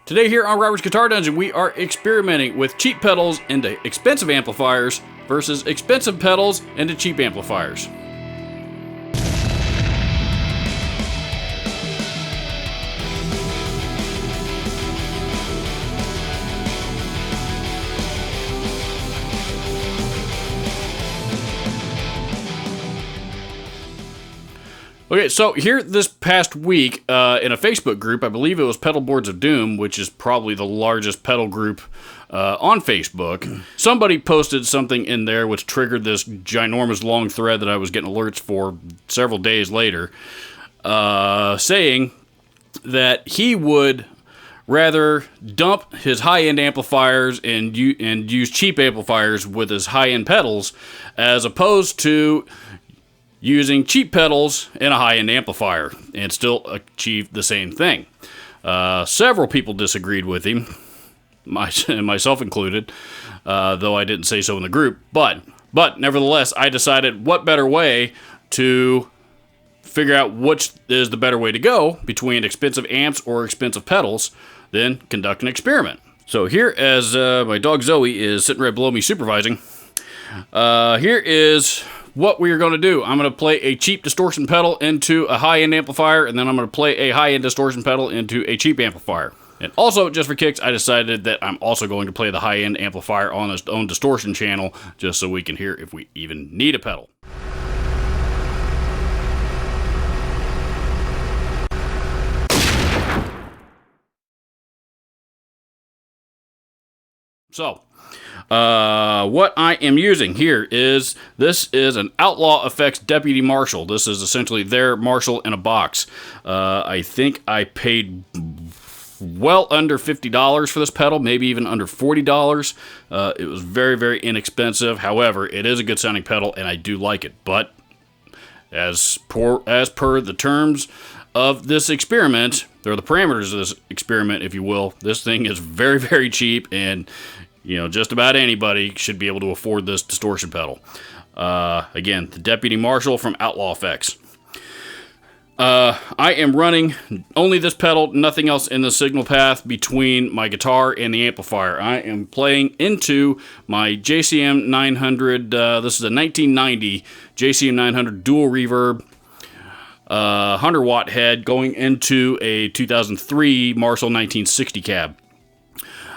Today here on Robert's Guitar Dungeon, we are experimenting with cheap pedals into expensive amplifiers versus expensive pedals into cheap amplifiers. Okay, so here this past week, in a Facebook group, I believe it was Pedal Boards of Doom, which is probably the largest pedal group on Facebook, somebody posted something in there which triggered this ginormous long thread that I was getting alerts for several days later, saying that he would rather dump his high-end amplifiers and use cheap amplifiers with his high-end pedals, as opposed to using cheap pedals in a high-end amplifier and still achieve the same thing. Several people disagreed with him, myself included, though I didn't say so in the group. But nevertheless, I decided what better way to figure out which is the better way to go between expensive amps or expensive pedals than conduct an experiment. So here, as my dog Zoe is sitting right below me supervising, here is what we are going to do. I'm going to play a cheap distortion pedal into a high-end amplifier, and then I'm going to play a high-end distortion pedal into a cheap amplifier. And also, just for kicks, I decided that I'm also going to play the high-end amplifier on its own distortion channel, just so we can hear if we even need a pedal. So, what I am using here is, this is an Outlaw Effects Deputy Marshall. This is essentially their Marshall in a box. I think I paid well under $50 for this pedal, maybe even under $40. It was very, very inexpensive. However, it is a good sounding pedal, and I do like it. But as per the terms of this experiment, or the parameters of this experiment, if you will, this thing is very, very cheap, and just about anybody should be able to afford this distortion pedal. Again, the Deputy Marshall from Outlaw Effects. I am running only this pedal, nothing else in the signal path between my guitar and the amplifier. I am playing into my JCM 900, this is a 1990 JCM 900 dual reverb 100 watt head going into a 2003 Marshall 1960 cab.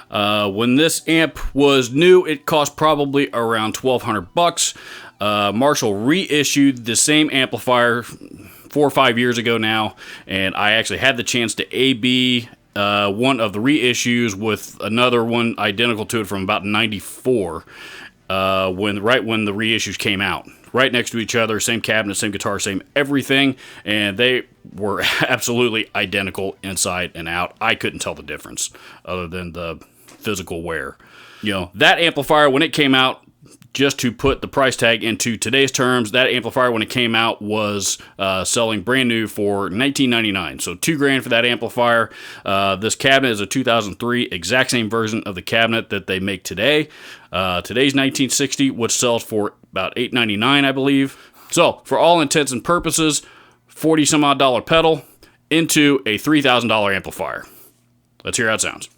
When this amp was new, it cost probably around $1,200. Marshall reissued the same amplifier 4 or 5 years ago now, and I actually had the chance to A/B one of the reissues with another one identical to it from about '94, when the reissues came out. Right next to each other, same cabinet, same guitar, same everything, and they were absolutely identical inside and out. I couldn't tell the difference other than the physical wear. That amplifier, when it came out, just to put the price tag into today's terms, that amplifier when it came out was selling brand new for $19.99. So $2,000 for that amplifier. This cabinet is a 2003, exact same version of the cabinet that they make today. Today's 1960, which sells for about $8.99, I believe. So for all intents and purposes, $40 some odd pedal into a $3,000 amplifier. Let's hear how it sounds.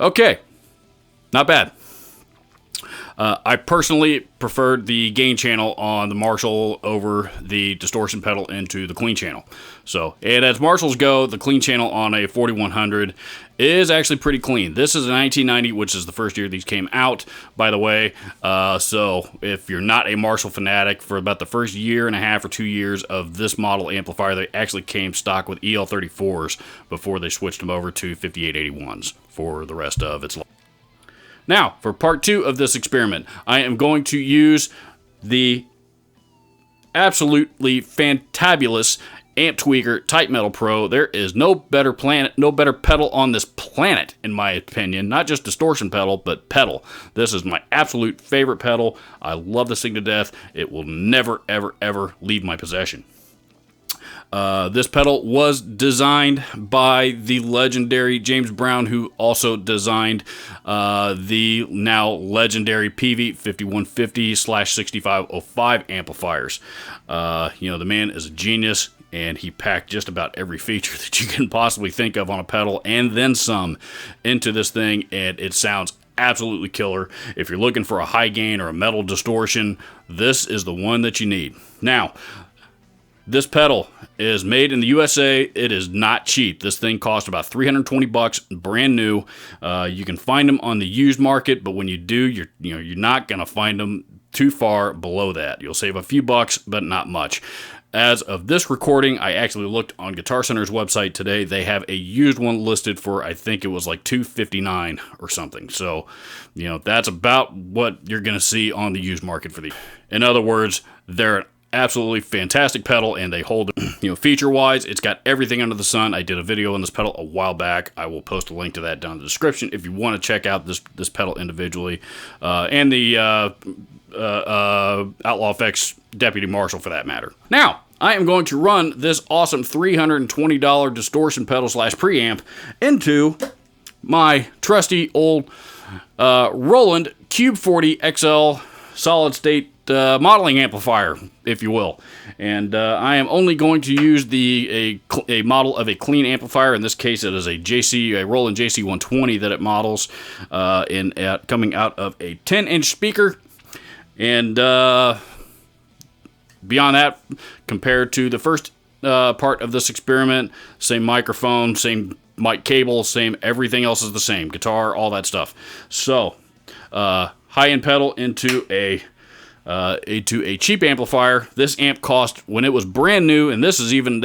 Okay, not bad. I personally preferred the gain channel on the Marshall over the distortion pedal into the clean channel. So, and as Marshalls go, the clean channel on a 4100 is actually pretty clean. This is a 1990, which is the first year these came out, by the way. So if you're not a Marshall fanatic, for about the first year and a half or 2 years of this model amplifier, they actually came stock with EL34s before they switched them over to 5881s for the rest of its life. Now, for part 2 of this experiment, I am going to use the absolutely fantabulous Amp Tweaker Type Metal Pro. There is no better pedal on this planet, in my opinion. Not just distortion pedal, but pedal. This is my absolute favorite pedal. I love this thing to death. It will never, ever, ever leave my possession. This pedal was designed by the legendary James Brown, who also designed the now legendary Peavey 5150/6505 amplifiers. The man is a genius, and he packed just about every feature that you can possibly think of on a pedal, and then some, into this thing, and it sounds absolutely killer. If you're looking for a high gain or a metal distortion, this is the one that you need. Now, this pedal is made in the USA. It is not cheap. This thing cost about $320, brand new. You can find them on the used market, but when you do, you're not gonna find them too far below that. You'll save a few bucks, but not much. As of this recording, I actually looked on Guitar Center's website today. They have a used one listed for, I think it was like $259 or something. So, that's about what you're gonna see on the used market for these. In other words, they're an absolutely fantastic pedal, and they hold, feature wise, it's got everything under the sun. I did a video on this pedal a while back. I will post a link to that down in the description if you want to check out this pedal individually, and the Outlaw Effects Deputy Marshall for that matter. Now, I am going to run this awesome $320 distortion pedal / preamp into my trusty old Roland Cube 40 XL solid state modeling amplifier, if you will. And I am only going to use a model of a clean amplifier. In this case, it is a Roland JC120 that it models, coming out of a 10-inch speaker. And beyond that, compared to the first part of this experiment, same microphone, same mic cable, same everything else is the same. Guitar, all that stuff. So, high-end pedal into a cheap amplifier. This amp cost, when it was brand new, and this is they've even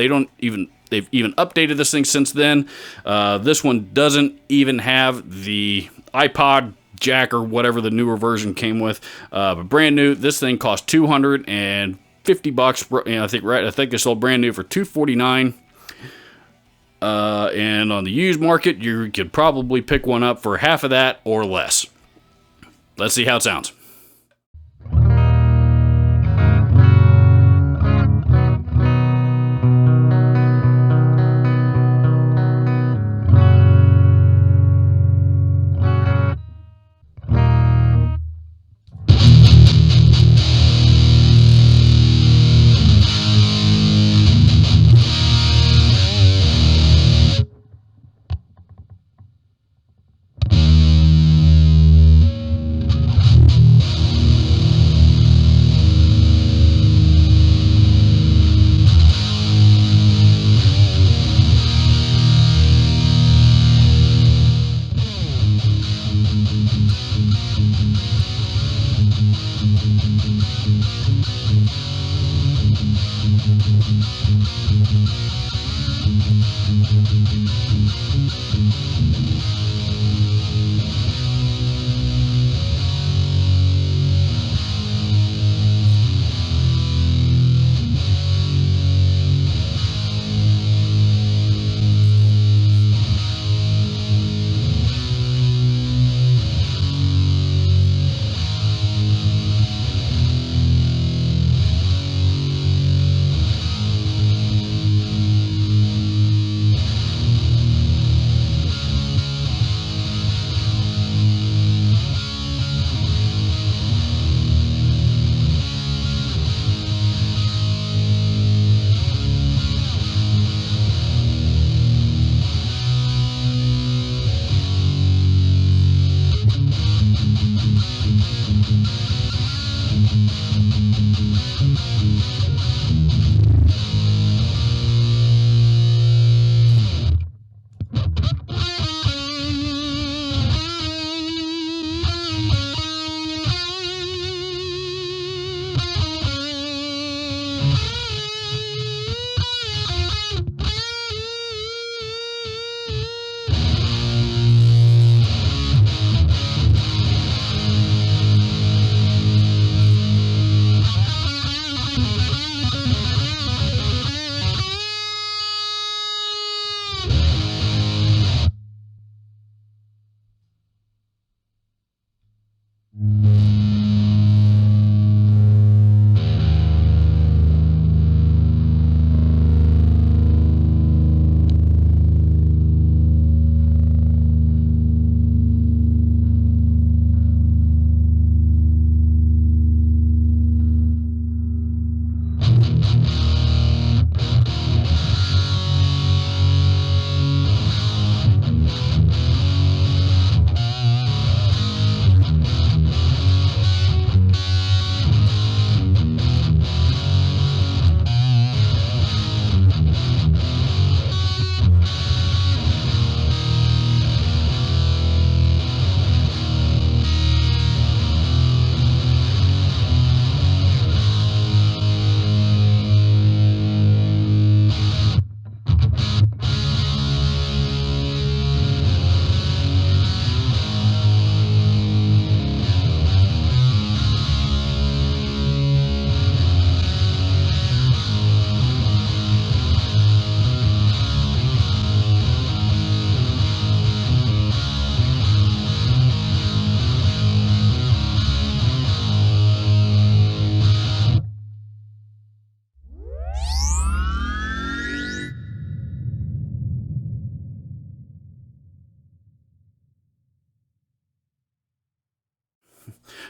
updated this thing since then. This one doesn't even have the iPod jack or whatever the newer version came with, but brand new. This thing cost $250. I think they sold brand new for $249. And on the used market, you could probably pick one up for half of that or less. Let's see how it sounds.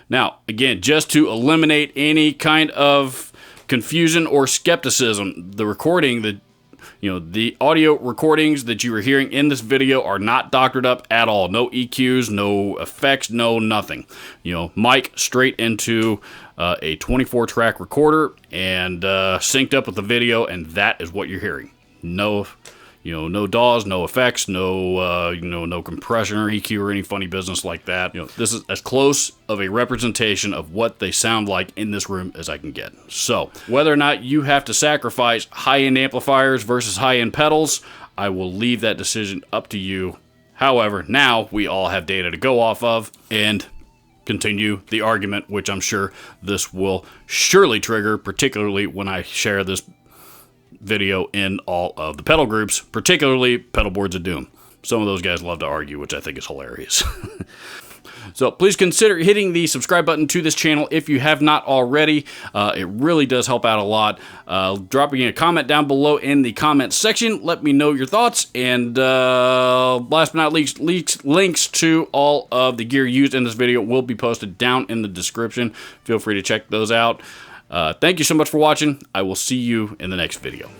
Now, again, just to eliminate any kind of confusion or skepticism, the audio recordings that you are hearing in this video are not doctored up at all. No EQs, no effects, no nothing. Mic straight into a 24-track recorder and synced up with the video, and that is what you're hearing. No DAWs, no effects, no compression or EQ or any funny business like that. This is as close of a representation of what they sound like in this room as I can get. So, whether or not you have to sacrifice high-end amplifiers versus high-end pedals, I will leave that decision up to you. However, now we all have data to go off of and continue the argument, which I'm sure this will surely trigger, particularly when I share this video in all of the pedal groups, particularly Pedal Boards of Doom. Some of those guys love to argue, which I think is hilarious. So please consider hitting the subscribe button to this channel if you have not already. It really does help out a lot. Dropping a comment down below in the comments section. Let me know your thoughts. And last but not least, links to all of the gear used in this video will be posted down in the description. Feel free to check those out. Thank you so much for watching. I will see you in the next video.